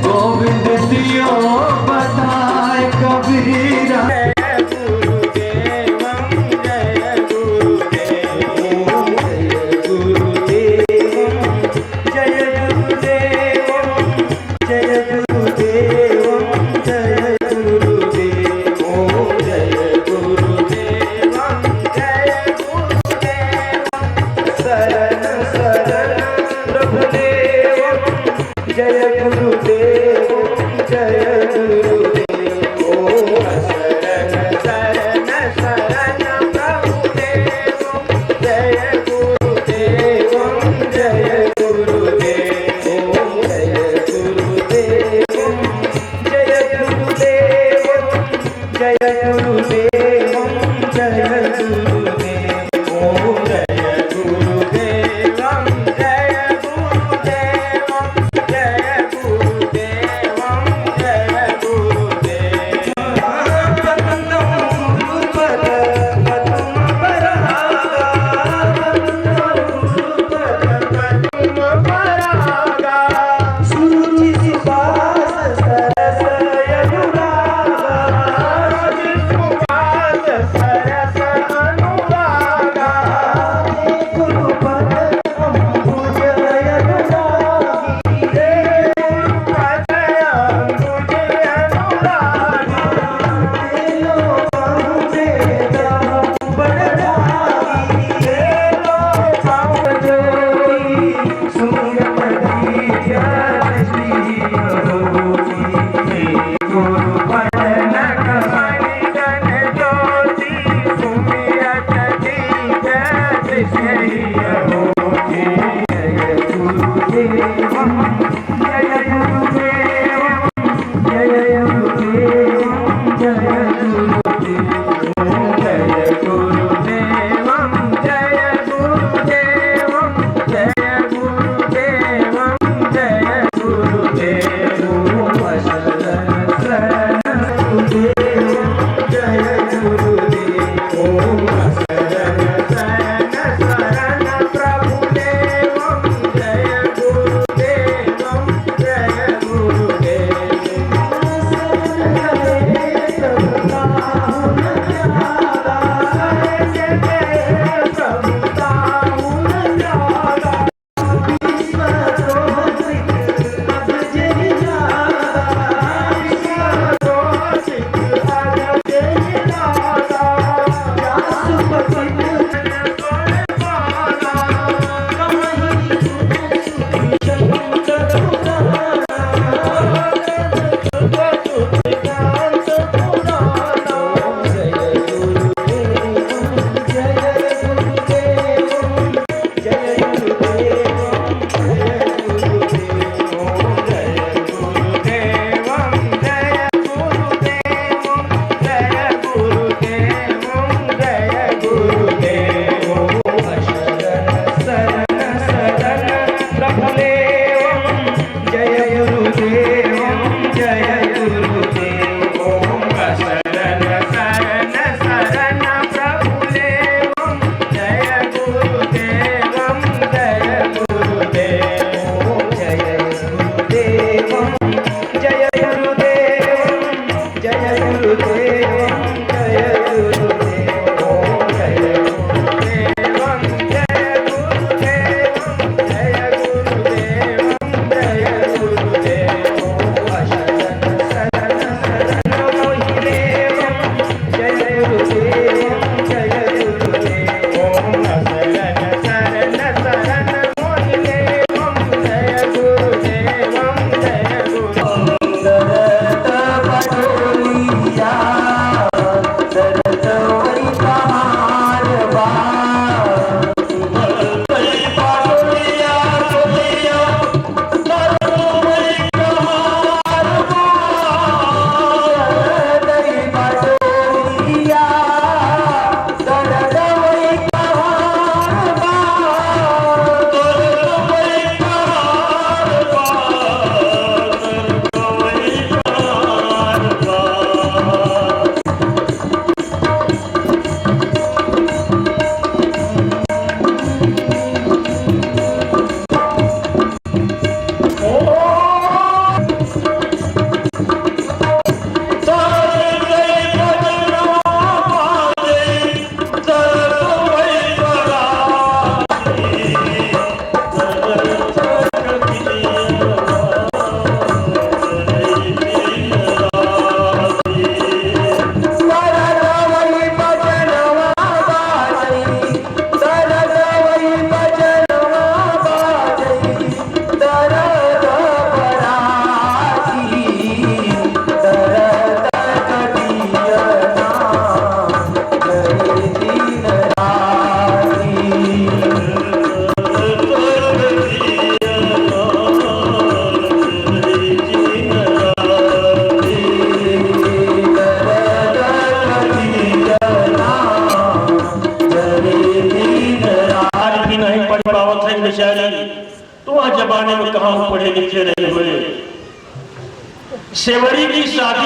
गोविंद दियो बताए कबीरा। जय गुरुदेव जय गुरु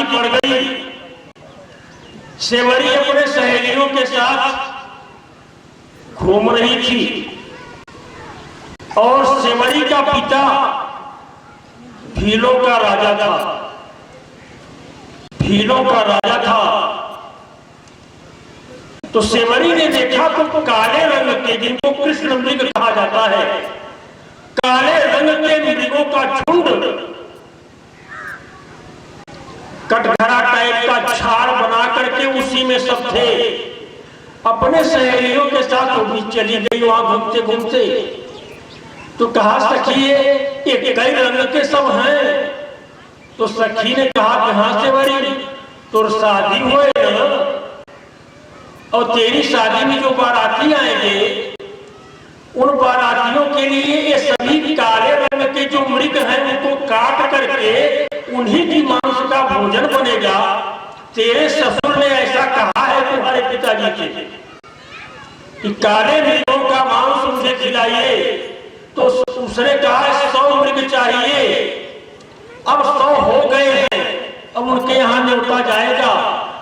शादी पड़ गई। सेवरी अपने सहेलियों के साथ घूम रही थी और सेवरी का पिता भीलों का राजा था। भीलों का राजा था तो सेवरी ने देखा तो काले रंग के, जिनको कृष्ण मृग कहा जाता है, काले रंग के मृगों का झुंड कटघरा टाइप का झाड़ बना करके उसी में सब थे। अपने सहेलियों के साथ वो भी चली गई वहां घूमते घूमते। तो कहा सखी ये कई रंग के सब हैं। तो सखी ने कहा कि हाँ सेवरी, तो शादी हुए ना, और तेरी शादी में जो बाराती आएंगे उन बारातियों के लिए ये सभी काले रंग के जो मृग हैं उनको काट करके उन्हीं की मांस का भोजन बनेगा। तेरे ससुर ने ऐसा कहा है तुम्हारे पिताजी के कि काले मृगों का मांस उसे खिलाइए। तो उसने कहा 100 मृग चाहिए। अब 100 हो गए हैं, अब उनके यहाँ न्योता जाएगा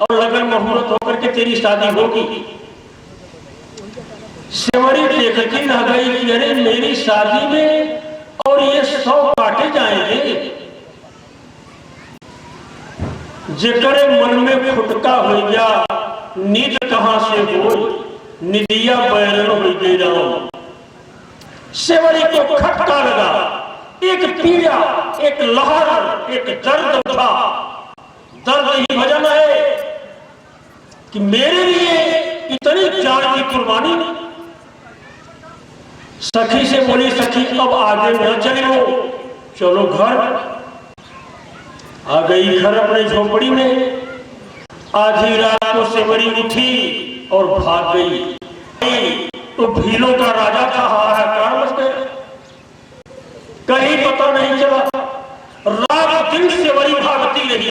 और लगन मुहूर्त होकर के तेरी शादी होगी। सेवरी देखती रह गई कि अरे मेरी शादी में और ये 100 काटे जाएंगे। जेकरे मन में फुटका हो गया, नींद कहां से हो, निदिया बैरन हो गई राम। सेवरी को खटका लगा, एक पीड़ा, एक लहर, एक दर्द उठा। दर्द ही भजन है कि मेरे लिए इतनी जान की कुर्बानी। सखी से बोली, सखी अब आगे न चलो, चलो घर। आ गई घर अपने झोपड़ी में। आधी रात को सेवरी उठी और भाग गई। तो भीलों का राजा था, हाहाकार मच गया, कहीं पता नहीं चला। रात दिन सेवरी भागती रही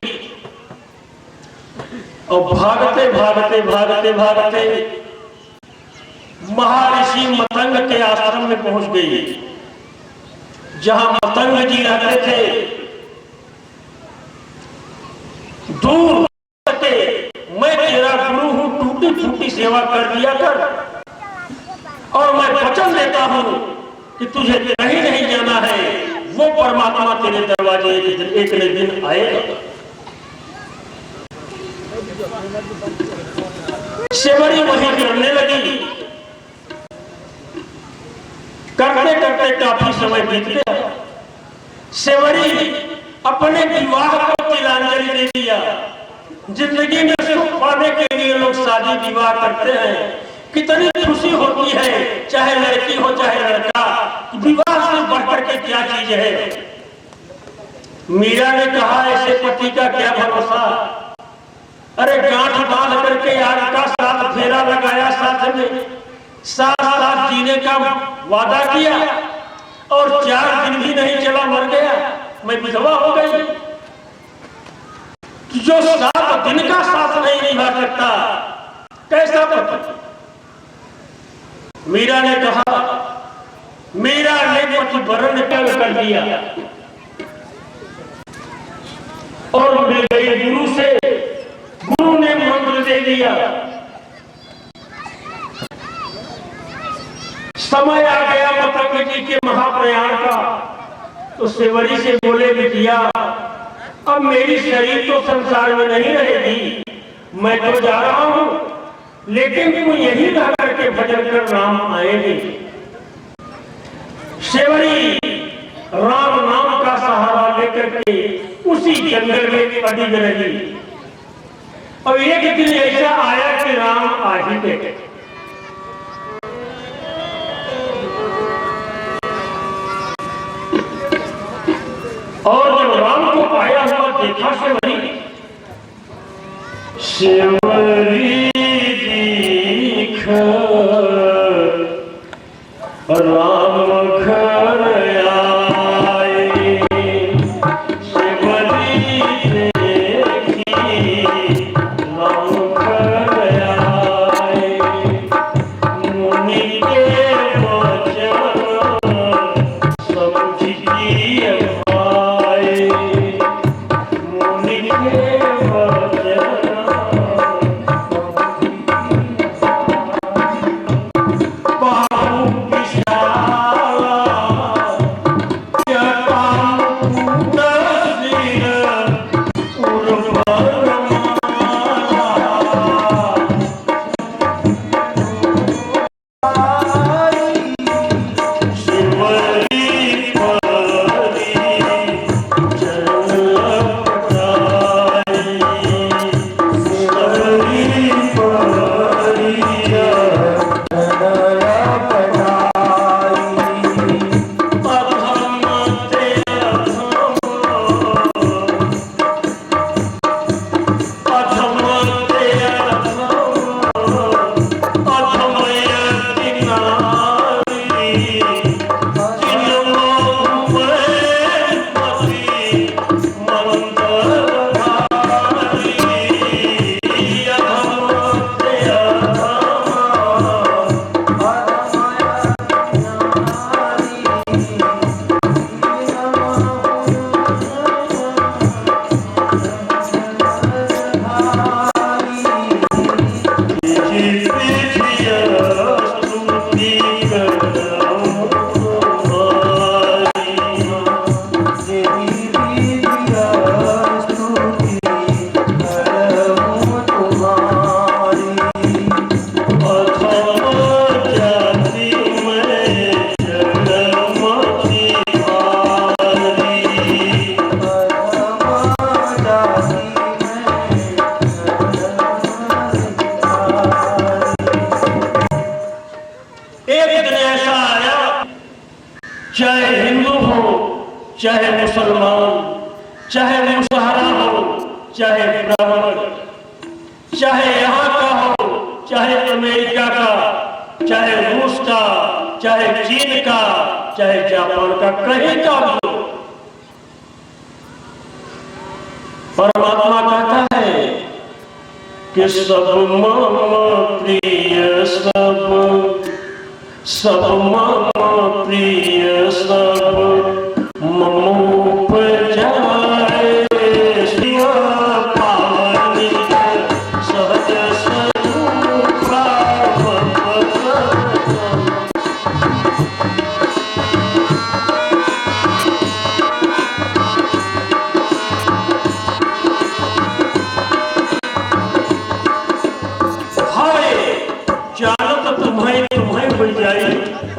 और भागते भागते भागते भागते महर्षि मतंग के आश्रम में पहुंच गई, जहां मतंग जी रहते थे। दूर के मैं तेरा गुरु हूं, टूटी फूटी सेवा कर दिया कर, और मैं वचन देता हूं कि तुझे कहीं नहीं जाना है। वो परमात्मा तेरे दरवाजे एक न दिन आएगा। सेवरी वहीं करने लगी। करते करते काफी समय बीत गया। सेवरी अपने विवाह को तिलांजलि दे दिया। जिंदगी में सुख पाने के लिए लोग शादी विवाह करते हैं। कितनी खुशी होती है, चाहे लड़की हो चाहे लड़का। विवाह से बढ़कर के क्या चीज है। मीरा ने कहा ऐसे पति का क्या भरोसा। अरे गांठ बांध करके यार का साथ फेरा लगाया, साथ में साथ साथ जीने का वादा किया, और 4 दिन भी नहीं चला मर गया, मैं विधवा हो गई। जो 7 दिन का साथ नहीं निभा सकता, कैसा पति। मीरा ने कहा, मीरा ने पति वरण कर दिया और मिल गई गुरु से। गुरु ने मंत्र दे दिया। समय आ गया मतंग जी के महाप्रयाण का। तो सेवरी से बोले, बिटिया अब मेरी शरीर तो संसार में नहीं रहेगी, मैं तो जा रहा हूं, लेकिन तुम यहीं रह करके भजन कर राम आएंगे। सेवरी राम नाम का सहारा लेकर के उसी जंगल में अडिग रही। और एक दिन ऐसा आया कि राम आ ही गए। और जब राम को आया हुआ देखा सेवरी दीख राम घर आए। सेवरी देखी राम घर आए। मुनि के वचन समझिए भाई। मुनि के चाहे मुसलमान, चाहे मुसहरा हो, चाहे ब्राह्मण, चाहे यहाँ का हो, चाहे अमेरिका का, चाहे रूस का, चाहे चीन का, चाहे जापान का, कहीं का भी हो, परमात्मा कहता है कि सब मम प्रिय, सब मम प्रिय, सब ममोपजाए शिव पावनी सहज स्वरूपा। जानो तो तुम्हें मिल जाए,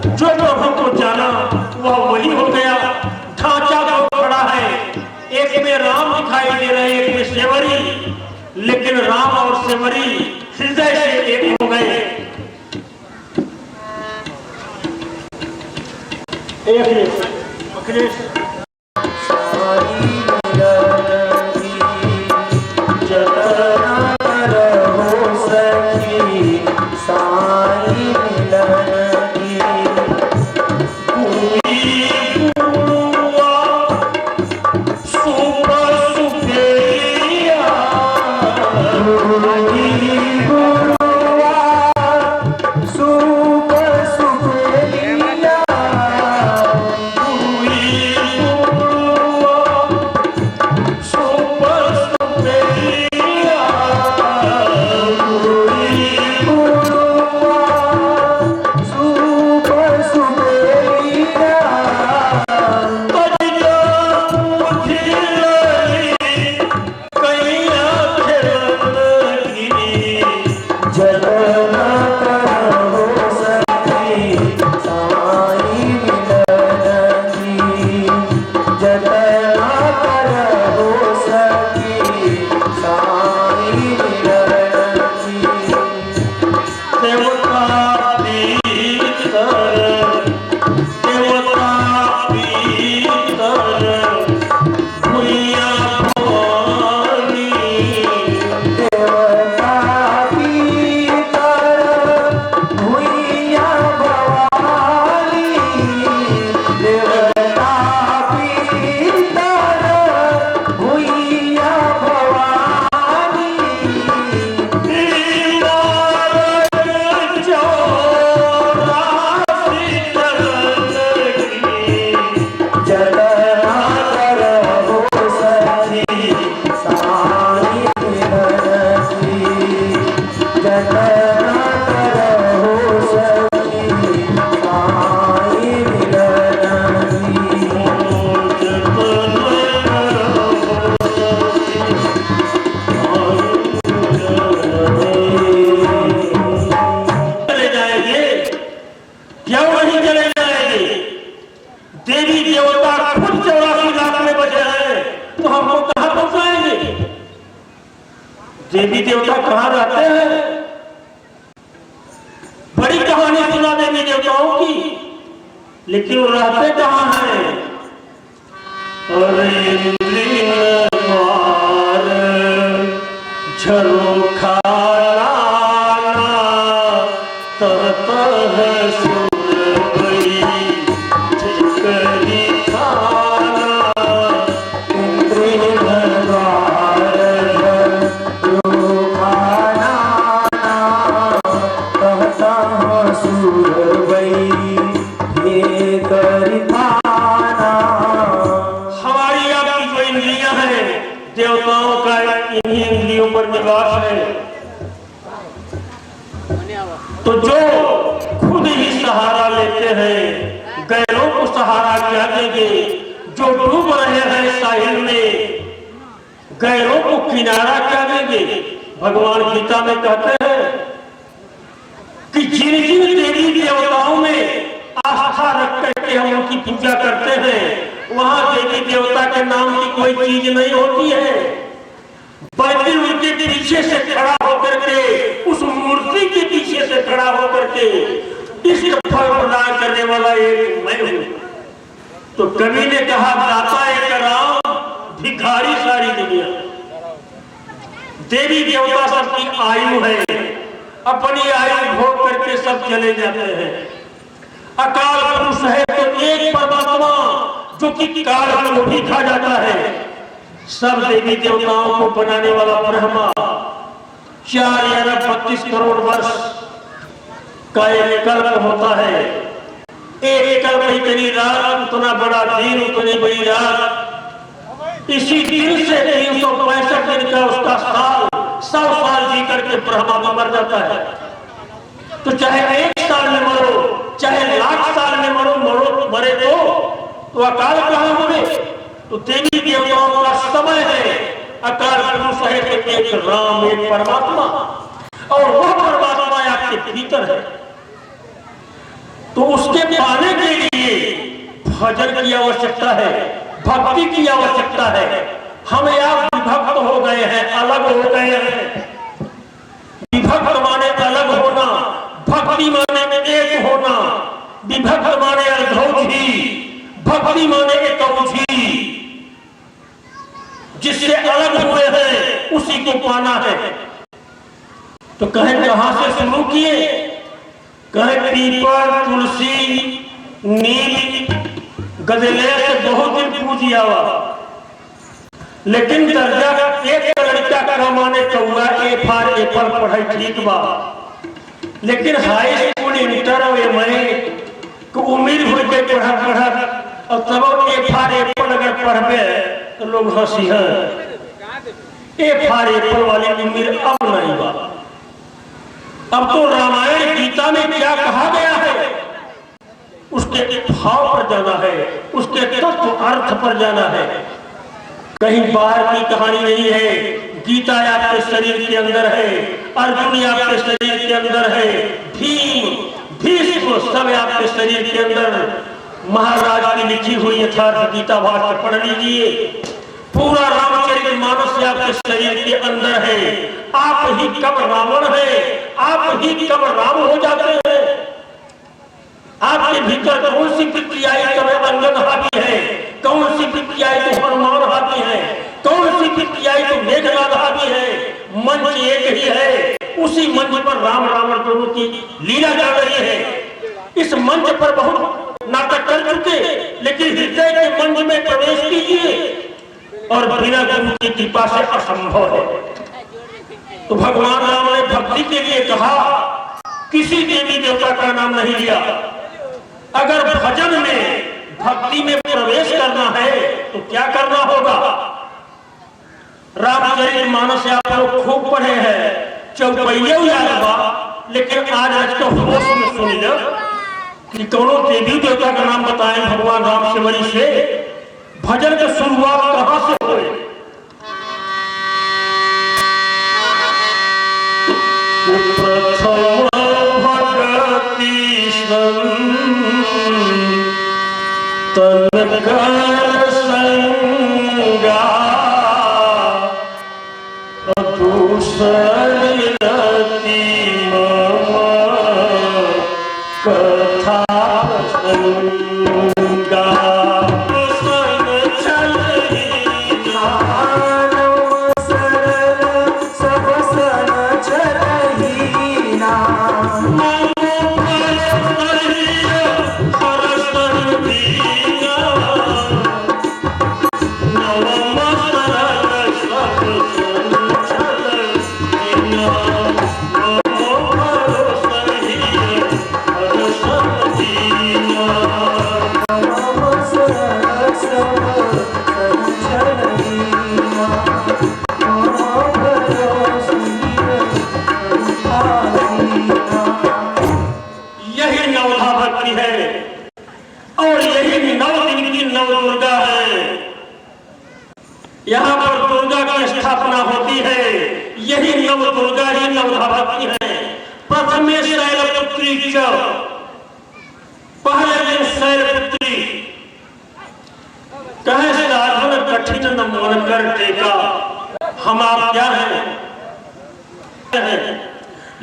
जो प्रभु को जाना वह वही हो गया। ढांचा तो खड़ा है, एक में राम दिखाई दे रहे, एक में सेवरी, लेकिन राम और सेवरी हृदय से एक हो गए। देवी देवता कहाँ रहते हैं? बड़ी कहानी सुना देवी देवताओं की, लेकिन वो रहते कहाँ हैं? अरे झरोखा देवताओं का इन्हीं इंद्रियों पर निवास है। तो जो खुद ही सहारा लेते हैं, गैरों को सहारा क्या देंगे? जो डूब रहे हैं साहिल में, गैरों को किनारा क्या देंगे? भगवान गीता में कहते हैं कि जिन जिन देवी देवताओं में आस्था रख करके हम उनकी पूजा करते हैं, वहां देवी देवता के नाम की कोई चीज नहीं होती है, बल्कि उनके पीछे से खड़ा होकर के, उस मूर्ति के पीछे से खड़ा होकर के इसके फल प्रदान करने वाला एक मैं हूं। तो कवि ने कहा, दाता देवी देवता सबकी आयु है, अपनी आयु भोग करके सब चले जाते हैं। अकाल पुरुष है तो एक परमात्मा जो कि काल को भी खा जाता है। सब देवी देवताओं को बनाने वाला ब्रह्मा 4 अरब 32 करोड़ वर्ष का एक कल्प होता है। एक कल्प इतनी रात, उतना बड़ा दिन, उतनी बड़ी रात। इसी दिन से 365 दिन का उसका साल 100 साल जी करके ब्रह्मा मर जाता है। तो चाहे 1 साल में मरो, चाहे लाख साल में मरे तो अकाल कहां होंगे? तो देवी देवताओं का समय है। अकाल पुरुष है तो एक राम, एक परमात्मा, और वह परमात्मा आपके भीतर है। तो उसके पाने के लिए भजन की आवश्यकता है, भक्ति की आवश्यकता है। हम आप विभक्त हो गए हैं, अलग हो गए हैं। विभक्त माने अलग होना, भक्ति माने एक होना। विभक्त माने अर्धौझी, भक्ति माने एकौझी। जिससे अलग हुए हैं उसी को पाना है। तो कहे कहां से शुरू किए? कहे पीपल, तुलसी, नीम, गजले से बहुत दिन पूजिया हुआ, लेकिन दर्जा एक लड़का का माने कौआ एप्पल पढ़ाई ठीक बा, लेकिन हाई स्कूल इंटर और एमए को उम्र हो गई पढ़ा और तब एप्पल अगर पढ़बे तो लोग हंसी है। एप्पल वाली उम्र अब नहीं बा। अब तो रामायण गीता में क्या कहा गया है उसके भाव पर जाना है, उसके तत्व अर्थ पर जाना है। कहीं बाहर की कहानी नहीं है। गीता आपके शरीर के अंदर है, अर्जुन आपके शरीर के अंदर है, भीष्म सब आपके शरीर के अंदर। महाराज की लिखी हुई यथार्थ गीता भाष्य पढ़ लीजिए। पूरा रामचरितमानस आपके शरीर के अंदर है। आप ही कब रावण है, आप ही कब राम हो जाते हैं। आपके भीतर कौन सी वृत्ति आई तो अंगद हावी है, कौन सी वृत्ति आई तो हनुमान हावी है, कौन सी वृत्ति आई तो मेघनाद हावी है। मंच एक ही है, उसी मंच पर राम रावण दोनों की लीला चल रही है। इस मंच पर बहुत नाटक कर चुके, लेकिन हृदय के मंच में प्रवेश कीजिए और बिना गुरु की कृपा से असंभव है। तो भगवान राम ने भक्ति के लिए कहा, किसी देवी देवता का नाम नहीं लिया। अगर भजन में भक्ति में प्रवेश करना है तो क्या करना होगा? रामचरितमानस आप लोग खूब पढ़े हैं, चौपैया याद बा, लेकिन आज तो होश में सुन लो कि कौनो देवी देवता का नाम बताएं भगवान राम से वरी से। भजन की शुरुआत कहां से हुई? तनकर संगा दूसरी कथा संगा यहाँ पर दुर्गा की स्थापना होती है। यही नव दुर्गा ही नवधा भक्ति है। प्रथम शैलपुत्री च, पहले दिन शैलपुत्री कहे साधन कठिन न मन कर टेका। हम आप क्या हैं,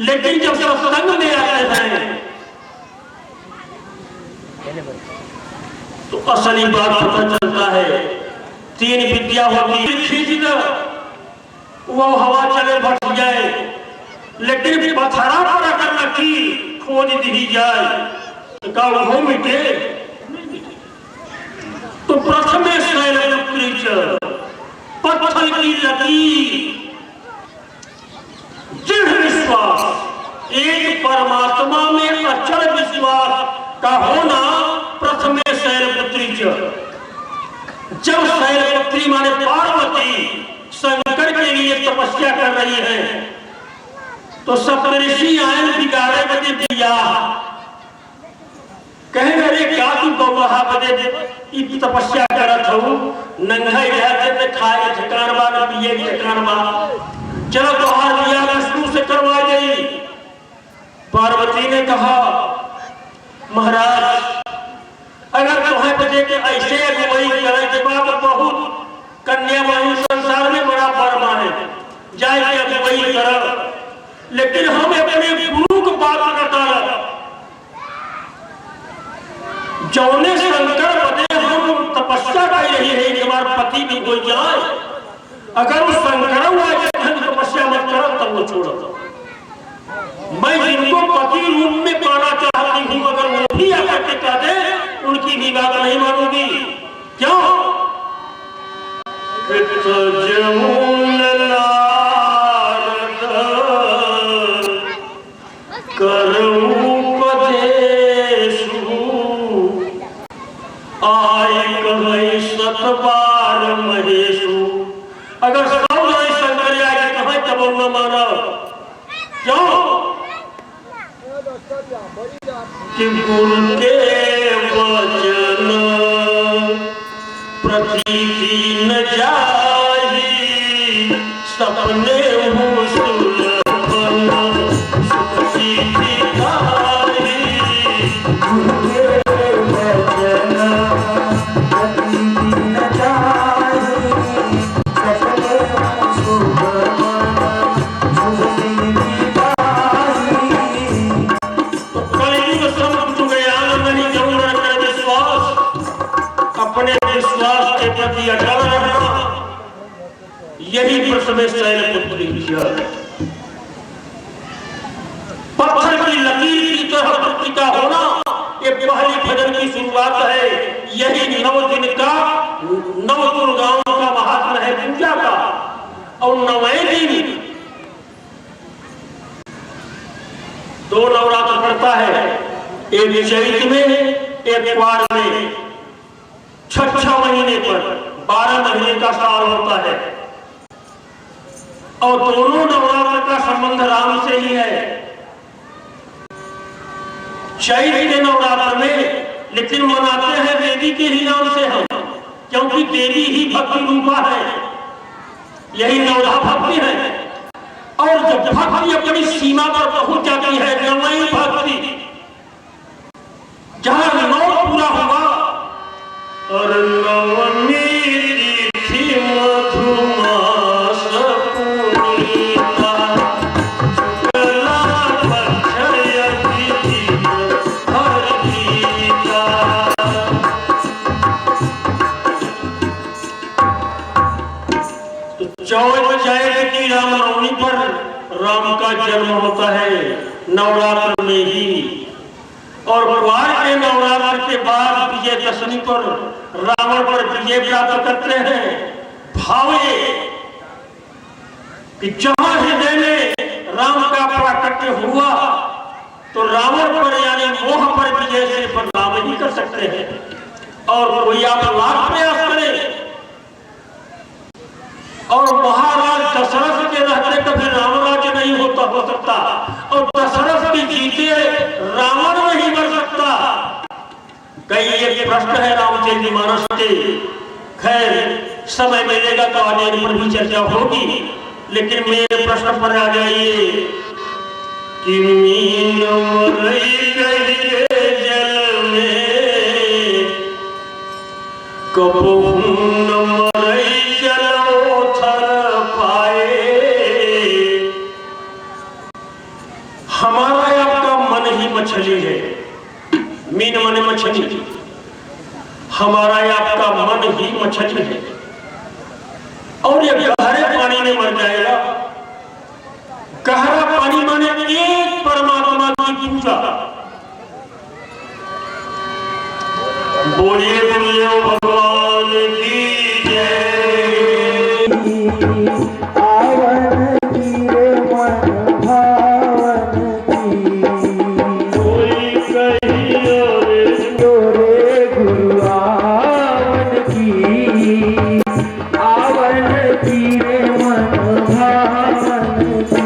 लेकिन जब सत्संग में आते हैं तो असली बात पता चलता है। 3 विद्या होती है, खींचना वो हवा चले बढ़ जाए, लेकिन पथरा पर अगर लकीर खोज दी जाए तो का वो मिटे। तो प्रथमे शैलपुत्री च पत्थर की लकीर, दृढ़ विश्वास, एक परमात्मा में अचल विश्वास का होना प्रथमे शैलपुत्री च। जब शैलपुत्री माने पार्वती शंकर के लिए तपस्या कर रही है तो सप्तऋषि आयन बिगाड़े बदे दिया कहे अरे क्या तू बउहा बदे तपस्या करत हो, नंगा इधर खाए ठिकान बा न पिए ठिकान बा, चलो तोहार दिया विष्णु से करवा गई। पार्वती ने कहा महाराज अगर तुम्हें बजे के ऐसे अगुवाई करे के बाद बहुत कन्या वायु संसार में बड़ा फरमा है, जाए के अगुवाई कर, लेकिन हम अपने गुरु को बात करता जौने शंकर बदे हम तपस्या कर रही है, एक बार पति भी हो जाए, अगर उस शंकर तपस्या मत करो तब वो छोड़ो। मैं जिनको पति रूप में पाना चाहती हूँ अगर वो भी आकर के कह दे उनकी भी बात नहीं मानूंगी। क्यों? अगर सब शंकर आगे कहे तब न माना। क्यों? कि गुरु के वचन प्रतीति न जाई, सपने हो सुलभन सुखी दिखाई। गुरु के वचन प्रतीति न जाई, सपने हो सुलभन सुखी दिखाई। तो कलयुग संत ज्ञान नहीं जरूर कर विश्वास, अपने विश्वास के प्रति अटल रहना, यही प्रथमे शैलपुत्री पत्थर की लकीर की तरह पुत्री का होना ये पहली भजन की शुरुआत है। यही 9 दिन का 9 दुर्गाओं का महात्मा है पूजा का। और 9वें दिन 2 नवरात्र पड़ता है, एक चैत में एक क्वार में, 6 महीने पर 12 महीने का साल होता है। और दोनों नवरात्र का संबंध राम से ही है। चैत के नवरात्र में लेकिन मनाते हैं देवी के ही नाम से हम, क्योंकि देवी ही भक्ति रूपा है, यही नवधा भक्ति है। और जब भक्ति अपनी सीमा पर पहुंच जाती है, नवमी भक्ति जहां 9 पूरा हुआ और नवमी तिथि मधुमास पूर्णिमा शुक्ला पक्षय तिथि हरिता। तो चौथ चैत की रामनवमी पर राम का जन्म होता है नवरात्र में ही। और ग्वार के नवरात्र के बाद विजयदशमी पर रावण पर विजय प्राप्त करते हैं। भाव ये कि जहां हृदय में राम का प्राकट्य हुआ तो रावण पर यानी मोह पर विजय से बदलाव नहीं कर सकते हैं। और कोई आप लाख प्रयास करें और महाराज दशरथ के रहते कभी राम राज्य नहीं हो सकता, और दशरथ भी जीते रावण नहीं बन सकता। कई एक प्रश्न है रामचरितमानस के, खैर समय मिलेगा तो आगे इन पर भी चर्चा होगी, लेकिन मेरे प्रश्न पर आ जाइए कि मीन मरई गई जल में कबहू न मरई चलो थर पाए। हमारा आपका मन ही मछली है, मीन मन मछली, हमारा आपका मन ही मछली है। और ये गहरे पानी माने मर जाएगा। गहरा पानी माने एक परमात्मा की पूजा। बोलिए बोलिए भगवान की जय। आवन गिरे मन भावन की, कोई कहियो रे गुरु आवन की, आवन गिरे मन भावन की।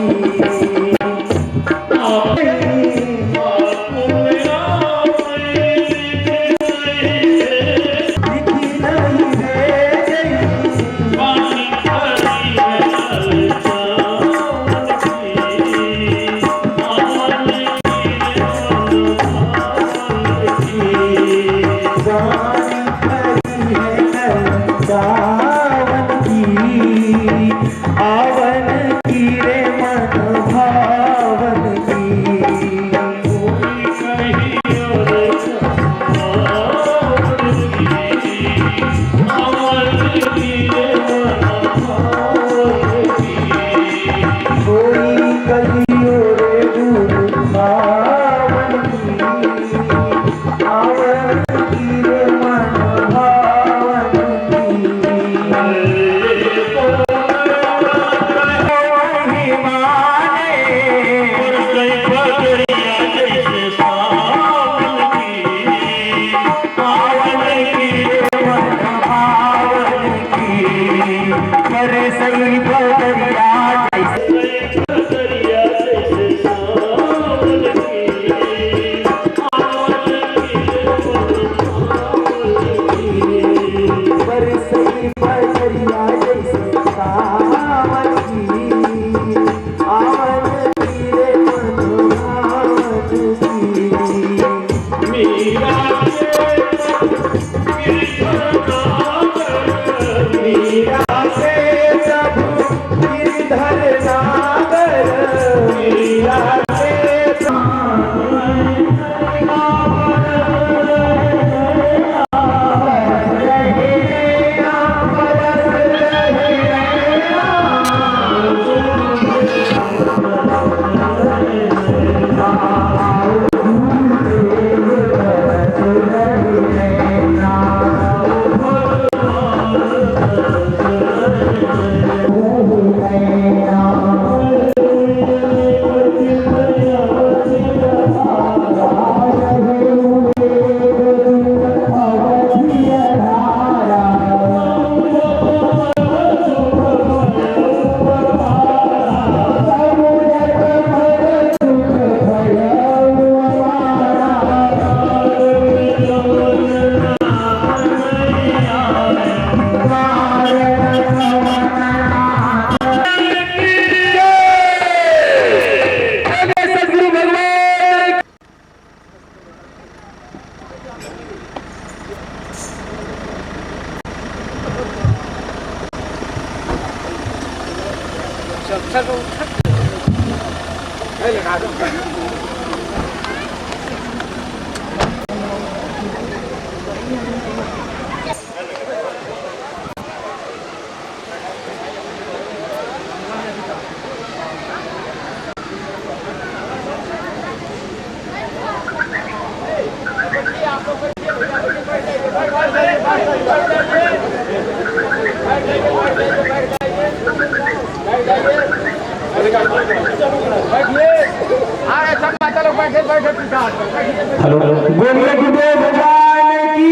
हेलो, बोलिए गुरुदेव भगवान की।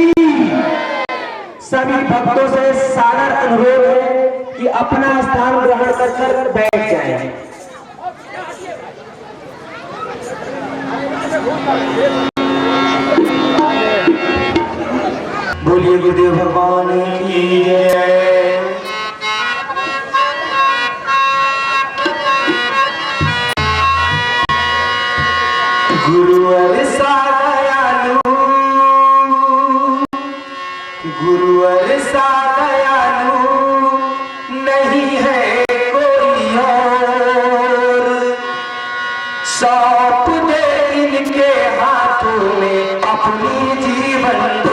सभी भक्तों से सादर अनुरोध है कि अपना स्थान ग्रहण कर बैठ जाएं। बोलिए गुरुदेव भगवान की जय। गुरुवर सा दयालु, गुरुवर सा दयालु नहीं है कोई और। सौंप दे इनके हाथों में अपनी जीवन